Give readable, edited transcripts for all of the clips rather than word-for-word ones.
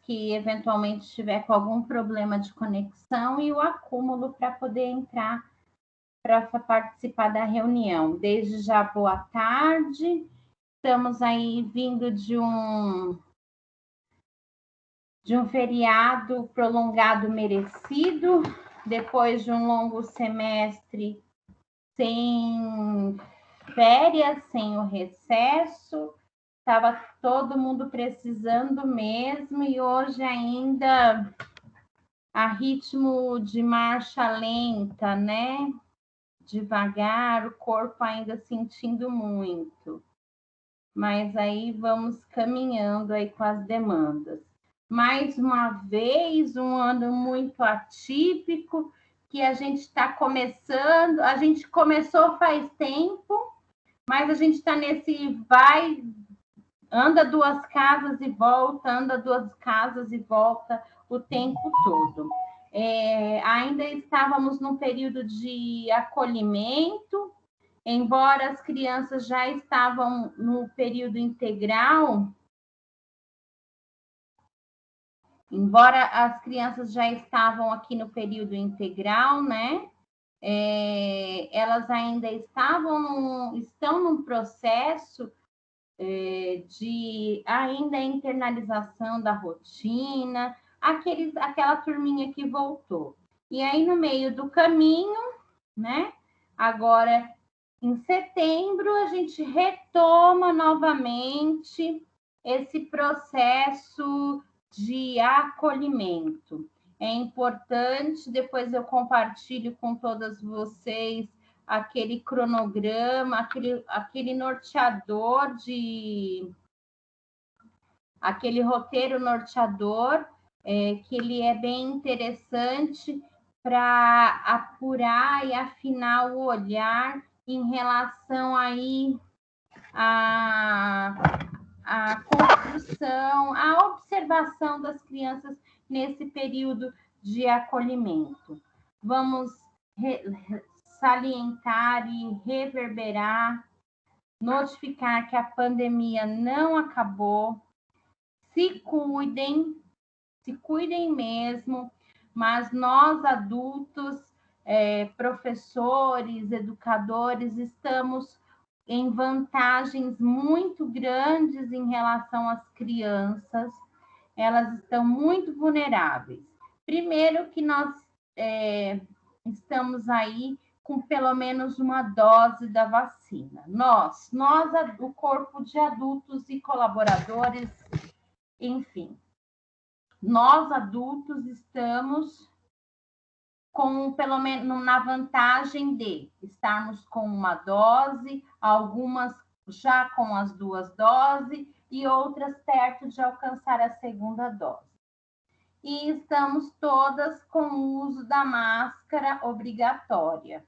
que eventualmente estiver com algum problema de conexão e o acúmulo para poder entrar para participar da reunião. Desde já, boa tarde. Estamos aí vindo de um feriado prolongado merecido, depois de um longo semestre sem férias, sem o recesso. Estava todo mundo precisando mesmo, e hoje ainda a ritmo de marcha lenta, né? Devagar, o corpo ainda sentindo muito. Mas aí vamos caminhando aí com as demandas. Mais uma vez, um ano muito atípico, que a gente está começando, a gente começou faz tempo, mas a gente está nesse vai, anda duas casas e volta, anda duas casas e volta o tempo todo. Ainda estávamos num período de acolhimento, embora as crianças já estavam no período integral, aqui no período integral, né? Elas ainda estão num processo de ainda internalização da rotina, aquela turminha que voltou. E aí, no meio do caminho, né? Agora, em setembro, a gente retoma novamente esse processo de acolhimento. É importante, depois eu compartilho com todas vocês aquele cronograma, aquele norteador aquele roteiro norteador, que ele é bem interessante para apurar e afinar o olhar em relação aí à construção, à observação das crianças nesse período de acolhimento. Vamos salientar e reverberar, notificar que a pandemia não acabou. Se cuidem mesmo, mas nós adultos, professores, educadores, estamos em vantagens muito grandes em relação às crianças. Elas estão muito vulneráveis. Primeiro que nós estamos aí com pelo menos uma dose da vacina. Nós, o corpo de adultos e colaboradores, enfim, nós adultos estamos com pelo menos na vantagem de estarmos com uma dose, algumas já com as 2 doses e outras perto de alcançar a segunda dose. E estamos todas com o uso da máscara obrigatória.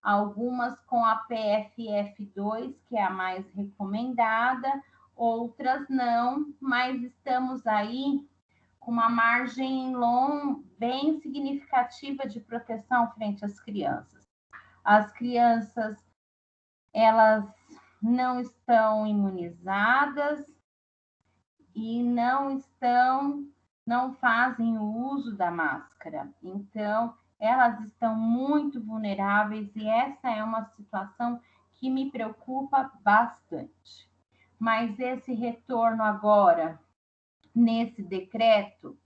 Algumas com a PFF2, que é a mais recomendada, outras não, mas estamos aí com uma margem bem significativa de proteção frente às crianças. As crianças, elas não estão imunizadas e não fazem o uso da máscara. Então, elas estão muito vulneráveis e essa é uma situação que me preocupa bastante. Mas esse retorno agora, nesse decreto,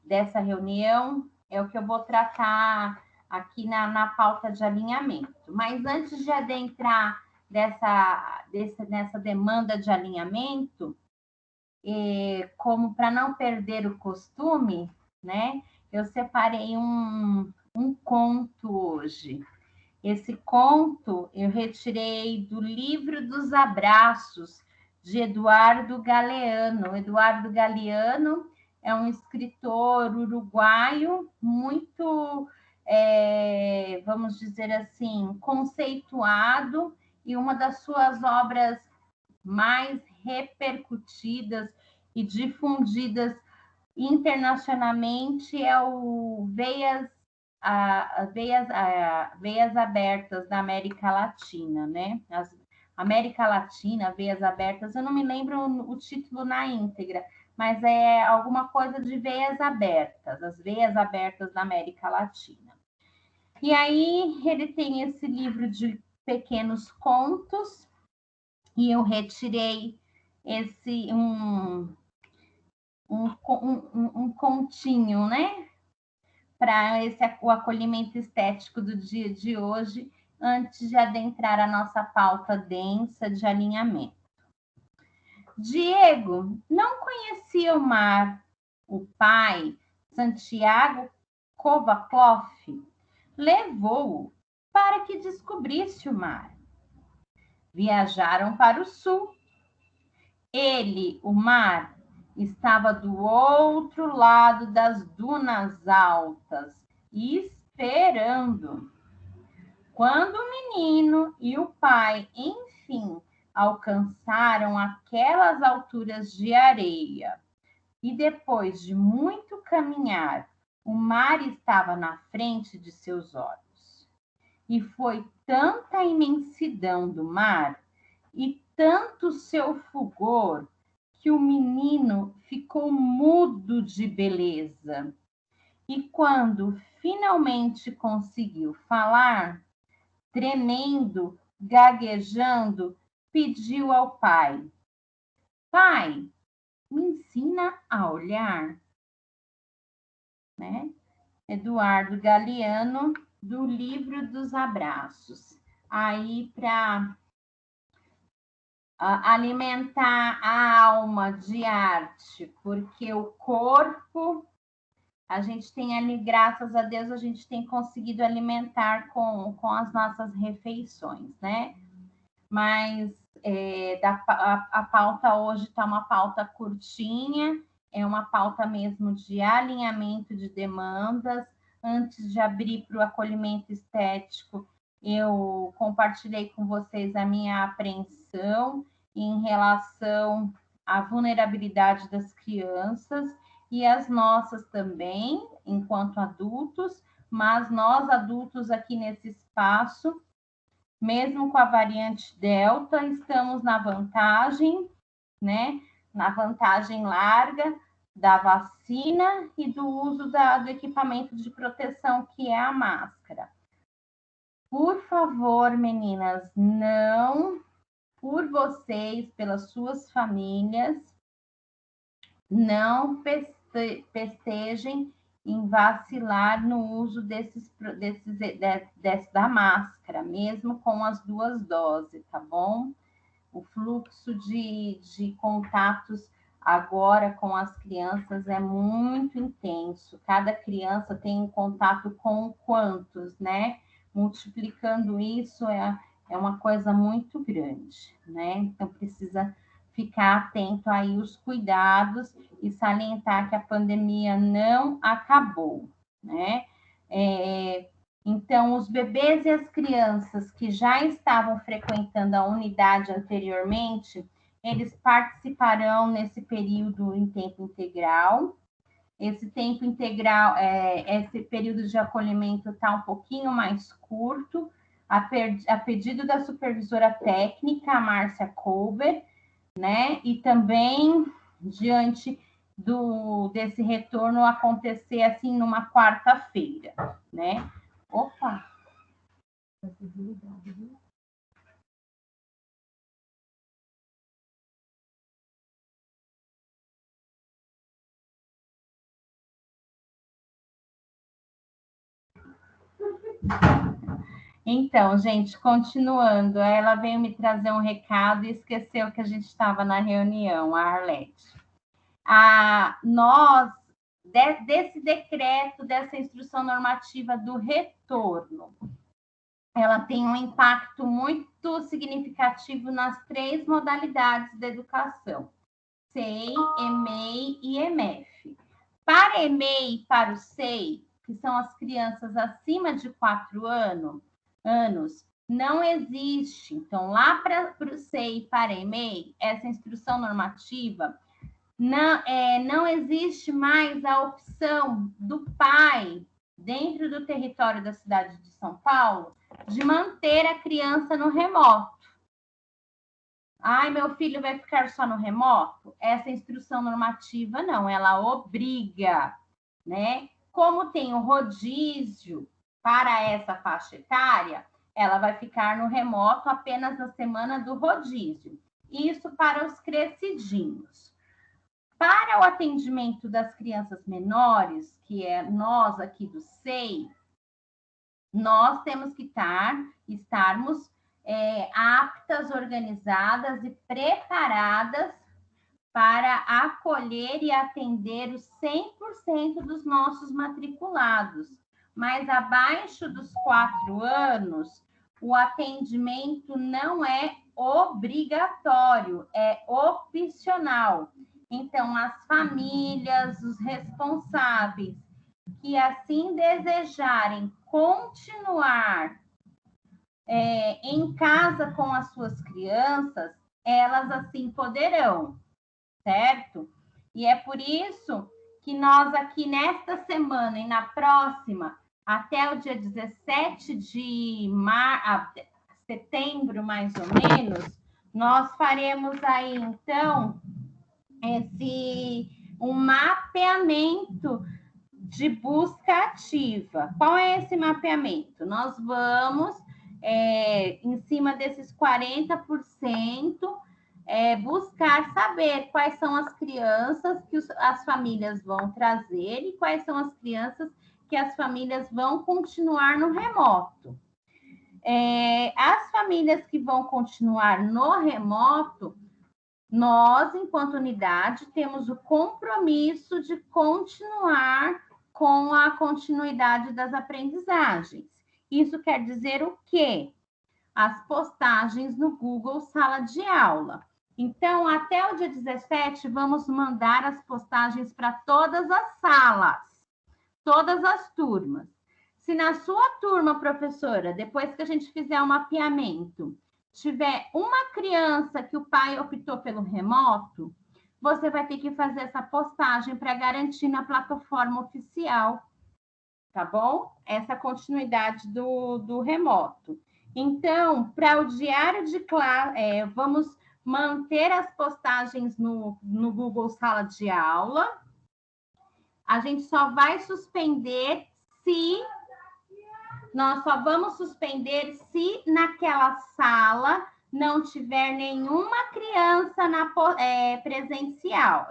dessa reunião, é o que eu vou tratar aqui na pauta de alinhamento. Mas antes de adentrar nessa demanda de alinhamento, como para não perder o costume, né? Eu separei um conto hoje. Esse conto eu retirei do Livro dos Abraços, de Eduardo Galeano. Eduardo Galeano é um escritor uruguaio muito, vamos dizer assim, conceituado, e uma das suas obras mais repercutidas e difundidas internacionalmente é o Veias Abertas da América Latina, né? América Latina, Veias Abertas, eu não me lembro o título na íntegra, mas é alguma coisa de veias abertas, as veias abertas da América Latina. E aí ele tem esse livro de pequenos contos, e eu retirei um continho, né? Para o acolhimento estético do dia de hoje, antes de adentrar a nossa pauta densa de alinhamento. Diego não conhecia o mar. O pai, Santiago Kovakov, levou-o para que descobrisse o mar. Viajaram para o sul. Ele, o mar, estava do outro lado das dunas altas, esperando. Quando o menino e o pai, enfim, alcançaram aquelas alturas de areia, e depois de muito caminhar, o mar estava na frente de seus olhos. E foi tanta a imensidão do mar e tanto seu fulgor que o menino ficou mudo de beleza. E quando finalmente conseguiu falar, tremendo, gaguejando, pediu ao pai: Pai, me ensina a olhar. Né? Eduardo Galeano, do Livro dos Abraços. Aí, para alimentar a alma de arte, porque o corpo, a gente tem ali, graças a Deus, a gente tem conseguido alimentar com as nossas refeições, né? Mas a pauta hoje está uma pauta curtinha, é uma pauta mesmo de alinhamento de demandas. Antes de abrir para o acolhimento estético, eu compartilhei com vocês a minha apreensão em relação à vulnerabilidade das crianças e as nossas também, enquanto adultos, mas nós adultos aqui nesse espaço, mesmo com a variante Delta, estamos na vantagem, né? Na vantagem larga da vacina e do uso do equipamento de proteção, que é a máscara. Por favor, meninas, não, por vocês, pelas suas famílias, não festejem em vacilar no uso da máscara, mesmo com as 2 doses, tá bom? O fluxo de contatos agora com as crianças é muito intenso. Cada criança tem um contato com quantos, né? Multiplicando isso é uma coisa muito grande, né? Então, precisa ficar atento aí os cuidados e salientar que a pandemia não acabou, né? Então, os bebês e as crianças que já estavam frequentando a unidade anteriormente, eles participarão nesse período em tempo integral. Esse tempo integral, esse período de acolhimento está um pouquinho mais curto, a pedido da supervisora técnica, a Márcia Colber, né? E também diante desse retorno acontecer assim numa quarta-feira, né? Opa! Então, gente, continuando, ela veio me trazer um recado e esqueceu que a gente estava na reunião, a Arlete. Nós, desse decreto, dessa instrução normativa do retorno, ela tem um impacto muito significativo nas 3 modalidades da educação, SEI, EMEI e EMEF. Para EMEI e para o SEI, que são as crianças acima de 4 anos, não existe. Então, lá para o SEI e para EMEI, essa instrução normativa, não existe mais a opção do pai, dentro do território da cidade de São Paulo, de manter a criança no remoto. Ai, meu filho vai ficar só no remoto? Essa instrução normativa não, ela obriga, né? Como tem o rodízio para essa faixa etária, ela vai ficar no remoto apenas na semana do rodízio. Isso para os crescidinhos. Para o atendimento das crianças menores, que é nós aqui do SEI, nós temos que estarmos aptas, organizadas e preparadas para acolher e atender os 100% dos nossos matriculados. Mas abaixo dos 4 anos, o atendimento não é obrigatório, é opcional. Então, as famílias, os responsáveis que assim desejarem continuar em casa com as suas crianças, elas assim poderão, certo? E é por isso que nós aqui nesta semana e na próxima, até o dia 17 de setembro, mais ou menos, nós faremos aí, então, um mapeamento de busca ativa. Qual é esse mapeamento? Nós vamos, em cima desses 40%, buscar saber quais são as crianças que as famílias vão trazer e quais são as crianças que as famílias vão continuar no remoto. As famílias que vão continuar no remoto, nós, enquanto unidade, temos o compromisso de continuar com a continuidade das aprendizagens. Isso quer dizer o quê? As postagens no Google Sala de Aula. Então, até o dia 17, vamos mandar as postagens para todas as salas, todas as turmas. Se na sua turma, professora, depois que a gente fizer o mapeamento, tiver uma criança que o pai optou pelo remoto, você vai ter que fazer essa postagem para garantir na plataforma oficial, tá bom? Essa continuidade do remoto. Então, para o diário de classe, vamos manter as postagens no Google Sala de Aula. A gente só vai suspender nós só vamos suspender se naquela sala não tiver nenhuma criança presencial,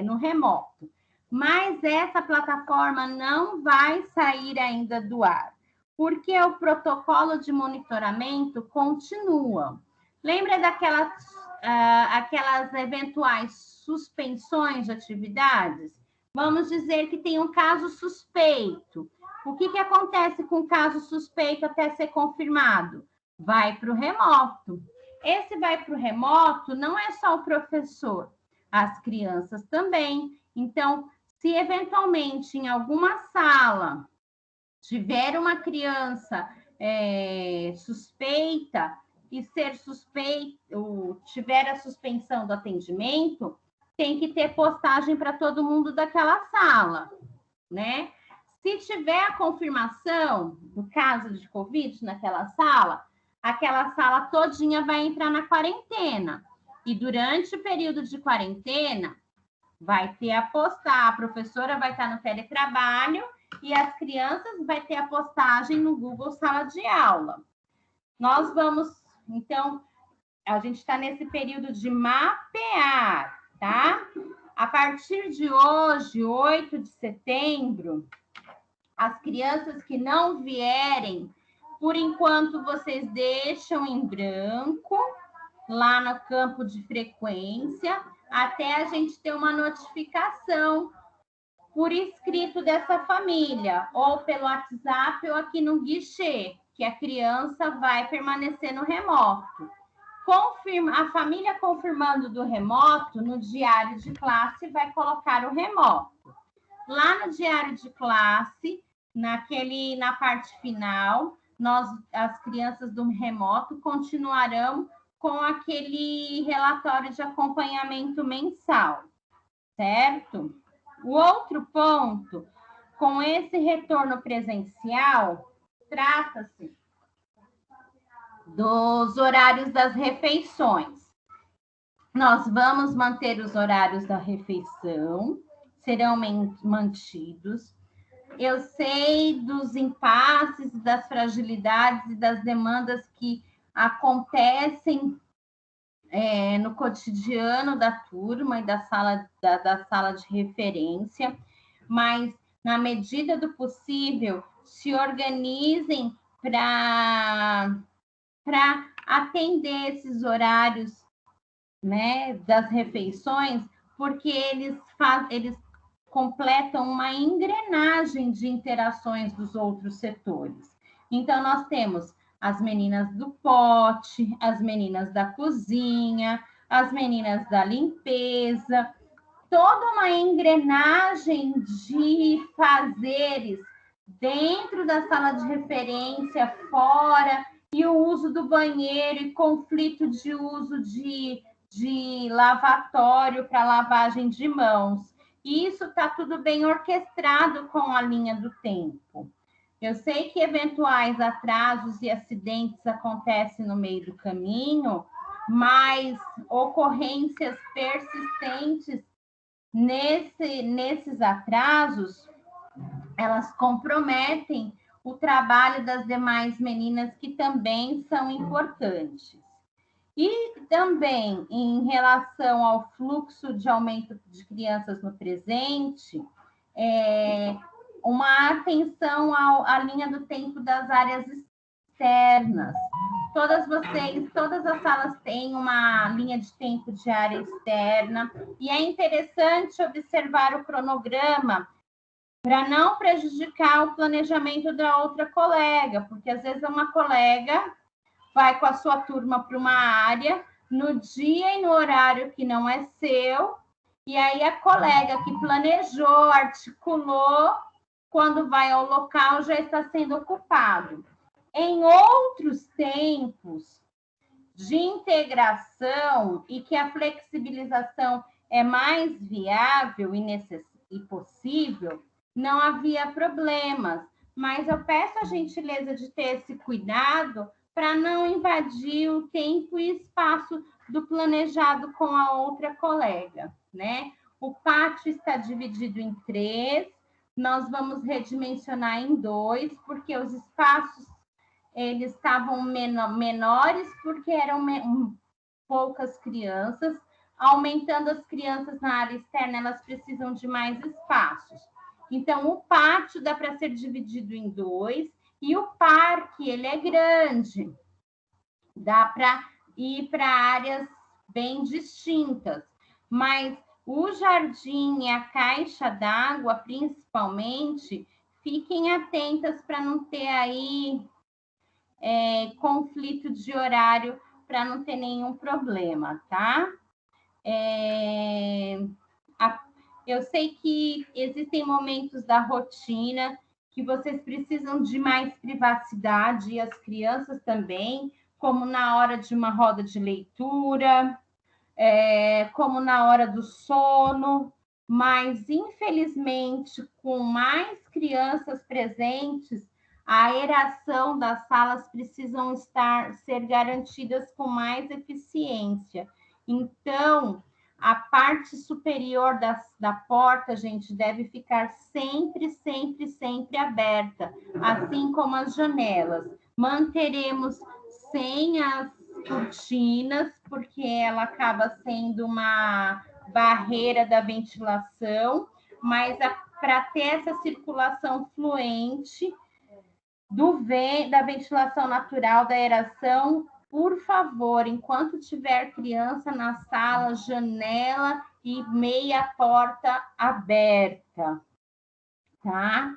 no remoto. Mas essa plataforma não vai sair ainda do ar, porque o protocolo de monitoramento continua. Lembra aquelas eventuais suspensões de atividades? Vamos dizer que tem um caso suspeito. O que acontece com o caso suspeito até ser confirmado? Vai para o remoto. Esse vai para o remoto não é só o professor, as crianças também. Então, se eventualmente em alguma sala tiver uma criança suspeita e ser suspeito, ou tiver a suspensão do atendimento, tem que ter postagem para todo mundo daquela sala, né? Se tiver a confirmação do caso de Covid naquela sala, aquela sala todinha vai entrar na quarentena. E durante o período de quarentena, vai ter a professora vai estar no teletrabalho e as crianças vai ter a postagem no Google Sala de Aula. Nós vamos, então, a gente está nesse período de mapear, tá? A partir de hoje, 8 de setembro, as crianças que não vierem, por enquanto vocês deixam em branco lá no campo de frequência, até a gente ter uma notificação por escrito dessa família, ou pelo WhatsApp ou aqui no guichê, que a criança vai permanecer no remoto. A família confirmando do remoto, no diário de classe vai colocar o remoto. Lá no diário de classe, na parte final, as crianças do remoto continuarão com aquele relatório de acompanhamento mensal, certo? O outro ponto, com esse retorno presencial, trata-se dos horários das refeições. Nós vamos manter os horários da refeição, serão mantidos. Eu sei dos impasses, das fragilidades e das demandas que acontecem no cotidiano da turma e da sala de referência, mas, na medida do possível, se organizem para atender esses horários, né, das refeições, porque eles completam uma engrenagem de interações dos outros setores. Então, nós temos as meninas do pote, as meninas da cozinha, as meninas da limpeza, toda uma engrenagem de fazeres dentro da sala de referência, fora, e o uso do banheiro e conflito de uso de lavatório para lavagem de mãos. E isso está tudo bem orquestrado com a linha do tempo. Eu sei que eventuais atrasos e acidentes acontecem no meio do caminho, mas ocorrências persistentes nesses atrasos, elas comprometem o trabalho das demais meninas, que também são importantes. E também, em relação ao fluxo de aumento de crianças no presente, uma atenção à linha do tempo das áreas externas. Todas as salas têm uma linha de tempo de área externa, e é interessante observar o cronograma para não prejudicar o planejamento da outra colega, porque às vezes uma colega vai com a sua turma para uma área no dia e no horário que não é seu, e aí a colega que planejou, articulou, quando vai ao local já está sendo ocupado. Em outros tempos de integração e que a flexibilização é mais viável e possível, não havia problemas, mas eu peço a gentileza de ter esse cuidado para não invadir o tempo e espaço do planejado com a outra colega, né? O pátio está dividido em 3, nós vamos redimensionar em 2, porque os espaços eles estavam menores, porque eram poucas crianças. Aumentando as crianças na área externa, elas precisam de mais espaços. Então, o pátio dá para ser dividido em 2, e o parque, ele é grande. Dá para ir para áreas bem distintas, mas o jardim e a caixa d'água, principalmente, fiquem atentas para não ter aí conflito de horário, para não ter nenhum problema, tá? Eu sei que existem momentos da rotina que vocês precisam de mais privacidade, e as crianças também, como na hora de uma roda de leitura, como na hora do sono, mas, infelizmente, com mais crianças presentes, a aeração das salas precisam ser garantidas com mais eficiência. Então, a parte superior da porta, gente, deve ficar sempre, sempre, sempre aberta, assim como as janelas. Manteremos sem as cortinas, porque ela acaba sendo uma barreira da ventilação, mas para ter essa circulação fluente da ventilação natural, da aeração, por favor, enquanto tiver criança na sala, janela e meia porta aberta, tá?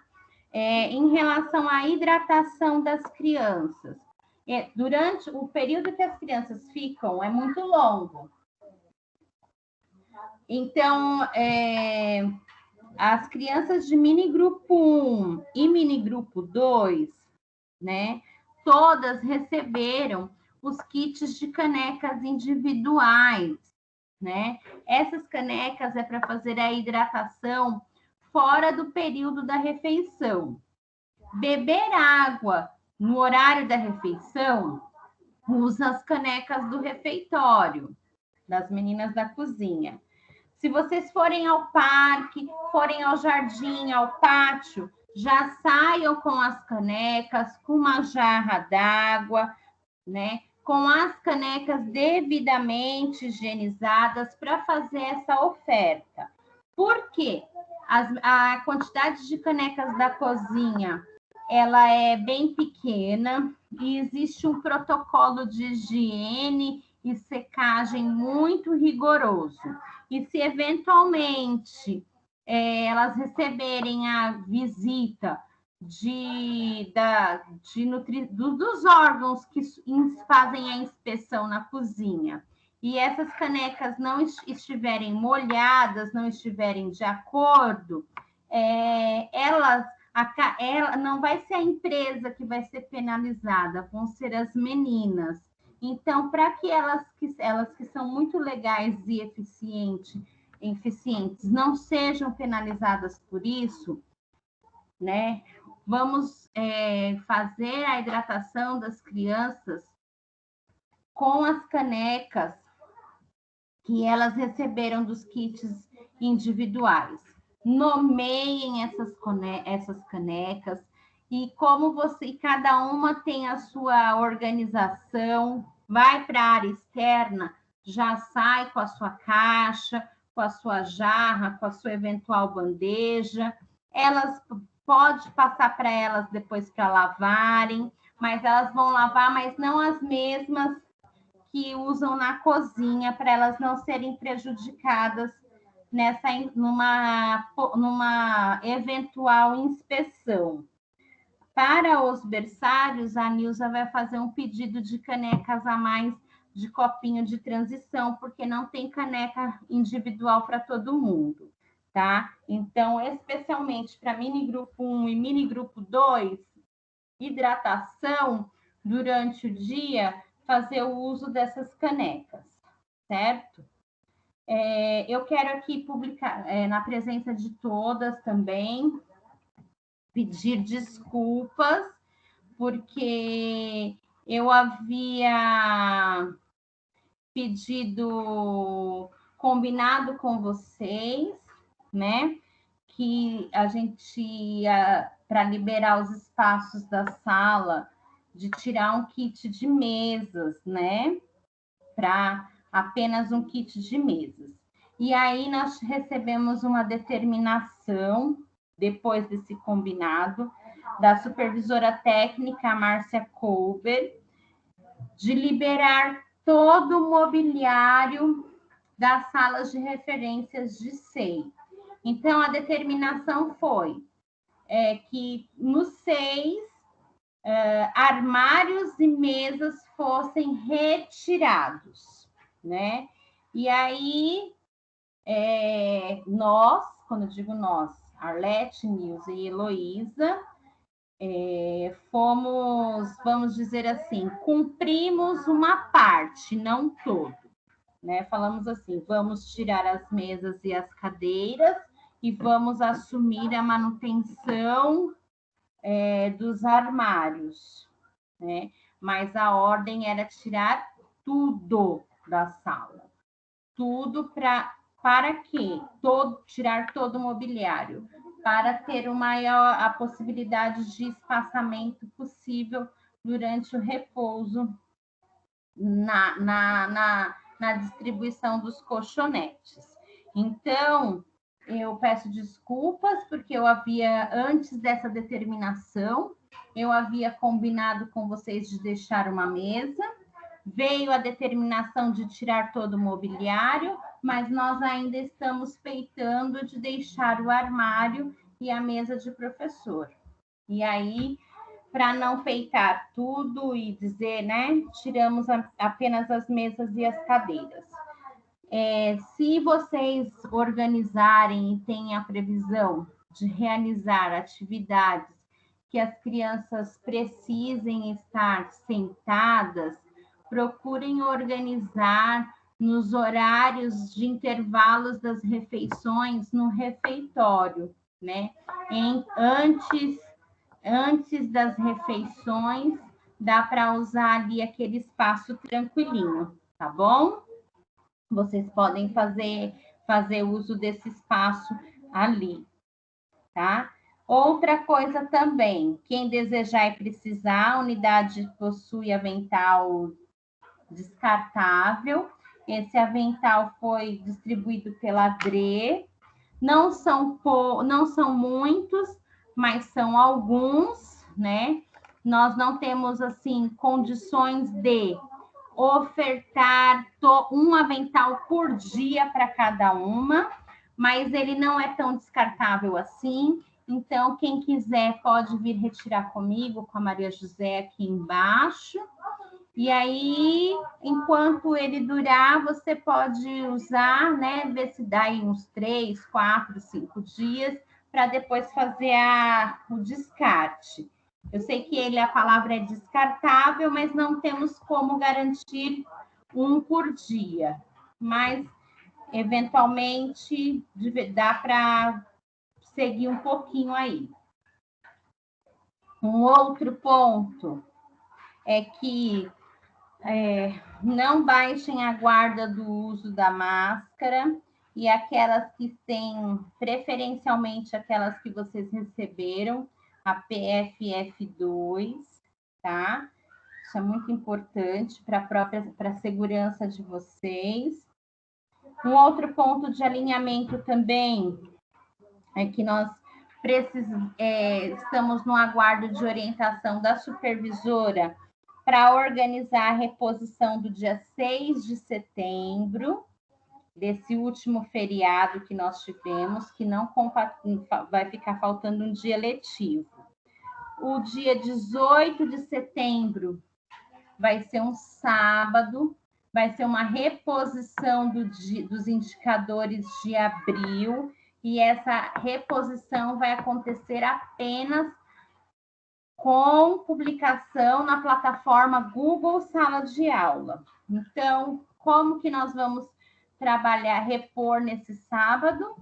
Em relação à hidratação das crianças, durante o período que as crianças ficam, é muito longo. Então, as crianças de mini grupo 1 e mini grupo 2, né, todas receberam os kits de canecas individuais, né? Essas canecas é para fazer a hidratação fora do período da refeição. Beber água no horário da refeição, usa as canecas do refeitório, das meninas da cozinha. Se vocês forem ao parque, forem ao jardim, ao pátio, já saiam com as canecas, com uma jarra d'água, né? Com as canecas devidamente higienizadas para fazer essa oferta. Por quê? A quantidade de canecas da cozinha, ela é bem pequena e existe um protocolo de higiene e secagem muito rigoroso. E se eventualmente elas receberem a visita dos órgãos que fazem a inspeção na cozinha e essas canecas não estiverem molhadas, não estiverem de acordo, não vai ser a empresa que vai ser penalizada, vão ser as meninas. Então, para que elas que são muito legais e eficientes não sejam penalizadas por isso, né? Vamos fazer a hidratação das crianças com as canecas que elas receberam dos kits individuais. Nomeiem essas canecas e como cada uma tem a sua organização, vai para a área externa, já sai com a sua caixa, com a sua jarra, com a sua eventual bandeja. Elas pode passar para elas depois para lavarem, mas elas vão lavar, mas não as mesmas que usam na cozinha, para elas não serem prejudicadas numa eventual inspeção. Para os berçários, a Nilza vai fazer um pedido de canecas a mais de copinho de transição, porque não tem caneca individual para todo mundo, tá? Então, especialmente para mini grupo 1 e mini grupo 2, hidratação durante o dia, fazer o uso dessas canecas, certo? Eu quero aqui publicar, na presença de todas também, pedir desculpas, porque eu havia combinado com vocês, né, que a gente ia, para liberar os espaços da sala, de tirar um kit de mesas, né, para apenas um kit de mesas. E aí nós recebemos uma determinação, depois desse combinado, da supervisora técnica, Márcia Colber, de liberar todo o mobiliário das salas de referências de SEI. Então, a determinação foi que nos 6 armários e mesas fossem retirados, né? E aí, nós, quando eu digo nós, Arlete, Nilza e Heloísa, fomos, vamos dizer assim, cumprimos uma parte, não todo, né? Falamos assim, vamos tirar as mesas e as cadeiras e vamos assumir a manutenção dos armários, né? Mas a ordem era tirar tudo da sala. Tudo para quê? Tirar todo o mobiliário, para ter a possibilidade de espaçamento possível durante o repouso na distribuição dos colchonetes. Então, eu peço desculpas, porque antes dessa determinação, eu havia combinado com vocês de deixar uma mesa, veio a determinação de tirar todo o mobiliário, mas nós ainda estamos peitando de deixar o armário e a mesa de professor. E aí, para não peitar tudo e dizer, né, tiramos apenas as mesas e as cadeiras. Se vocês organizarem e têm a previsão de realizar atividades que as crianças precisem estar sentadas, procurem organizar nos horários de intervalos das refeições no refeitório, né? Antes das refeições, dá para usar ali aquele espaço tranquilinho, tá bom? vocês podem fazer uso desse espaço ali, tá? Outra coisa também, quem desejar e precisar, a unidade possui avental descartável. Esse avental foi distribuído pela DRE. Não são muitos, mas são alguns, né? Nós não temos, assim, condições de ofertar um avental por dia para cada uma, mas ele não é tão descartável assim. Então, quem quiser pode vir retirar comigo, com a Maria José aqui embaixo. E aí, enquanto ele durar, você pode usar, né? Ver se dá aí uns 3, 4, 5 dias, para depois fazer o descarte. Eu sei que a palavra é descartável, mas não temos como garantir um por dia. Mas, eventualmente, dá para seguir um pouquinho aí. Um outro ponto é que não baixem a guarda do uso da máscara, e aquelas que têm, preferencialmente aquelas que vocês receberam, a PFF2, tá? Isso é muito importante para a segurança de vocês. Um outro ponto de alinhamento também é que nós estamos no aguardo de orientação da supervisora para organizar a reposição do dia 6 de setembro, desse último feriado que nós tivemos, que não vai ficar faltando um dia letivo. O dia 18 de setembro vai ser um sábado, vai ser uma reposição dos indicadores de abril, e essa reposição vai acontecer apenas com publicação na plataforma Google Sala de Aula. Então, como que nós vamos repor nesse sábado?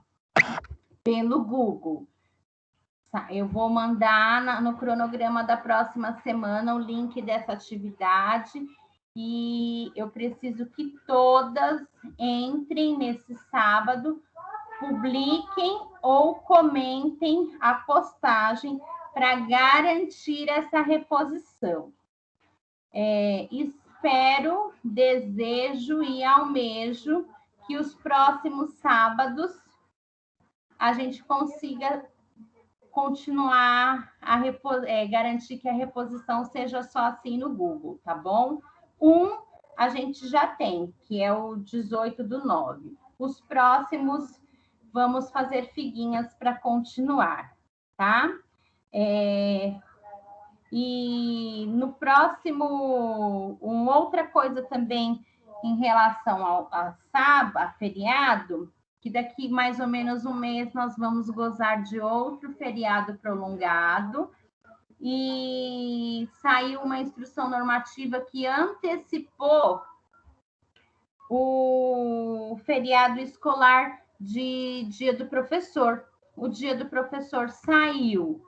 Pelo Google. Eu vou mandar no cronograma da próxima semana o link dessa atividade, e eu preciso que todas entrem nesse sábado, publiquem ou comentem a postagem para garantir essa reposição. Espero, desejo e almejo que os próximos sábados a gente consiga continuar garantir que a reposição seja só assim no Google, tá bom? A gente já tem, que é o 18/9. Os próximos, vamos fazer figuinhas para continuar, tá? E no próximo, outra coisa também em relação a feriado, que daqui mais ou menos um mês nós vamos gozar de outro feriado prolongado, e saiu uma instrução normativa que antecipou o feriado escolar de Dia do Professor. O Dia do Professor saiu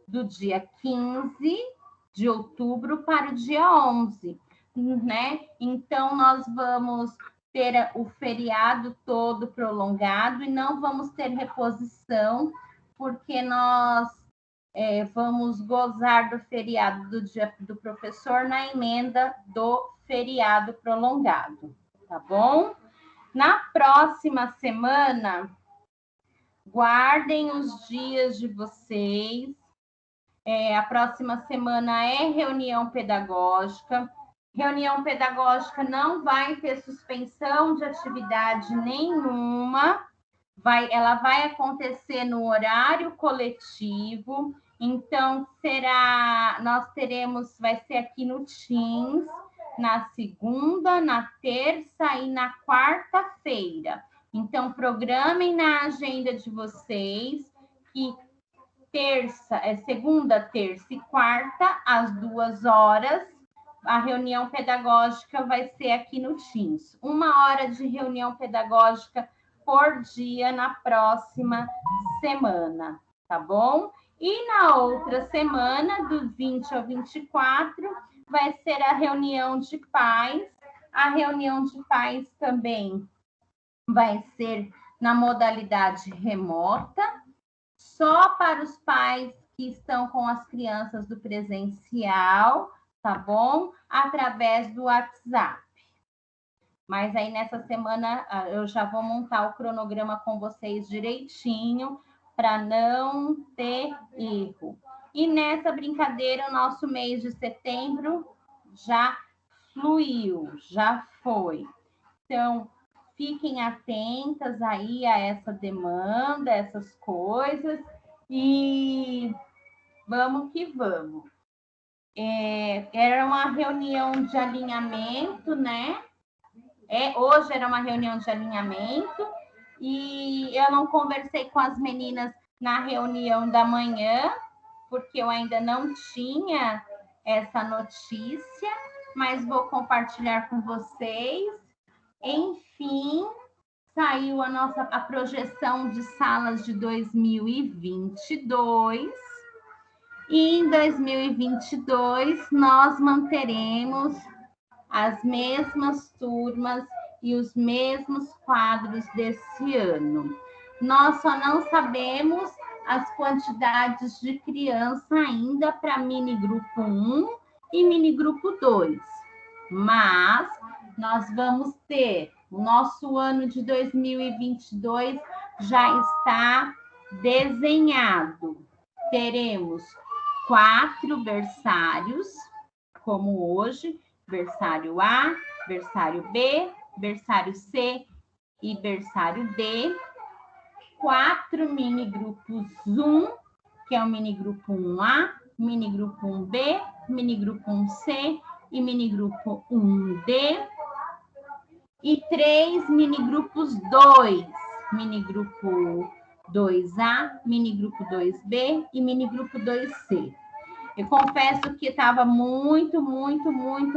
do dia 15 de outubro para o dia 11, né? Então, nós vamos ter o feriado todo prolongado e não vamos ter reposição, porque nós vamos gozar do feriado do Dia do Professor na emenda do feriado prolongado, tá bom? Na próxima semana, guardem os dias de vocês. A próxima semana é reunião pedagógica. Reunião pedagógica não vai ter suspensão de atividade nenhuma. Ela vai acontecer no horário coletivo. Então, vai ser aqui no Teams, na segunda, na terça e na quarta-feira. Então, programem na agenda de vocês que segunda, terça e quarta, às 2h, a reunião pedagógica vai ser aqui no Teams. 1 hora de reunião pedagógica por dia na próxima semana, tá bom? E na outra semana, do 20 ao 24, vai ser a reunião de pais. A reunião de pais também vai ser na modalidade remota, só para os pais que estão com as crianças do presencial, tá bom? Através do WhatsApp. Mas aí nessa semana eu já vou montar o cronograma com vocês direitinho para não ter erro. E nessa brincadeira, o nosso mês de setembro já fluiu, já foi. Então, fiquem atentas aí a essa demanda, essas coisas, e vamos que vamos. Era uma reunião de alinhamento, né? Hoje era uma reunião de alinhamento, e eu não conversei com as meninas na reunião da manhã, porque eu ainda não tinha essa notícia, mas vou compartilhar com vocês. Enfim, saiu a projeção de salas de 2022. E em 2022, nós manteremos as mesmas turmas e os mesmos quadros desse ano. Nós só não sabemos as quantidades de criança ainda para mini grupo 1 e mini grupo 2, mas nós vamos ter o nosso ano de 2022 já está desenhado. Teremos 4 berçários, como hoje, berçário A, berçário B, berçário C e berçário D. 4 mini grupos 1, que é o mini grupo 1A, mini grupo 1B, mini grupo 1C e mini grupo 1D. E 3 mini grupos 2, mini grupo 2A, mini grupo 2B e mini grupo 2C. Eu confesso que estava muito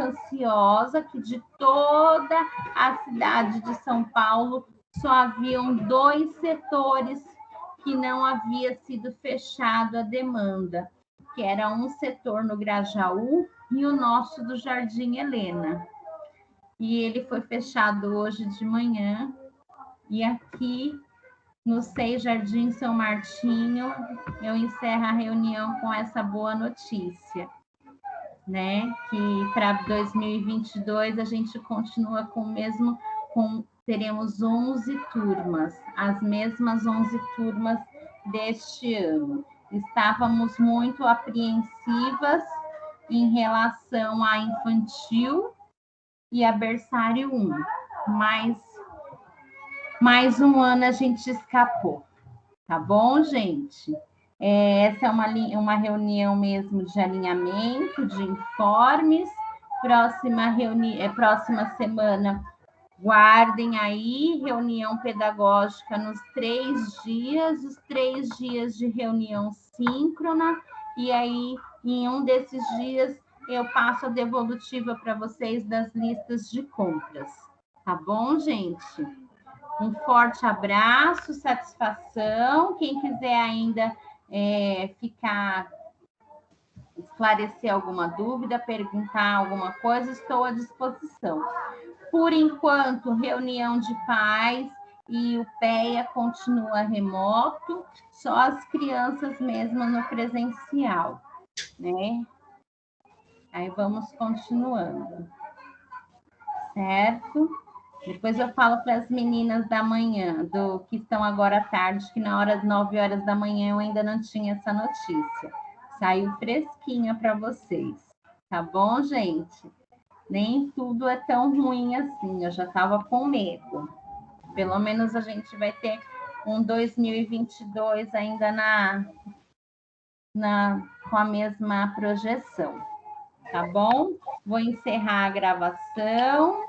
ansiosa, que de toda a cidade de São Paulo só haviam 2 setores que não havia sido fechado a demanda, que era um setor no Grajaú e o nosso do Jardim Helena. E ele foi fechado hoje de manhã, e aqui no SEI Jardim São Martinho, eu encerro a reunião com essa boa notícia, né? Que para 2022 a gente continua com o mesmo, teremos 11 turmas, as mesmas 11 turmas deste ano. Estávamos muito apreensivas em relação à infantil e a berçário 1, mas mais um ano a gente escapou, tá bom, gente? Essa é uma reunião mesmo de alinhamento, de informes. Próxima semana, guardem aí, reunião pedagógica nos 3 dias, os 3 dias de reunião síncrona, e aí, em um desses dias, eu passo a devolutiva para vocês das listas de compras. Tá bom, gente? Um forte abraço, satisfação. Quem quiser ainda esclarecer alguma dúvida, perguntar alguma coisa, estou à disposição. Por enquanto, reunião de pais e o PEA continua remoto, só as crianças mesmo no presencial, né? Aí vamos continuando, certo? Depois eu falo para as meninas da manhã, que estão agora à tarde, que na hora das 9 horas da manhã eu ainda não tinha essa notícia. Saiu fresquinha para vocês, tá bom, gente? Nem tudo é tão ruim assim, eu já estava com medo. Pelo menos a gente vai ter um 2022 ainda com a mesma projeção, tá bom? Vou encerrar a gravação.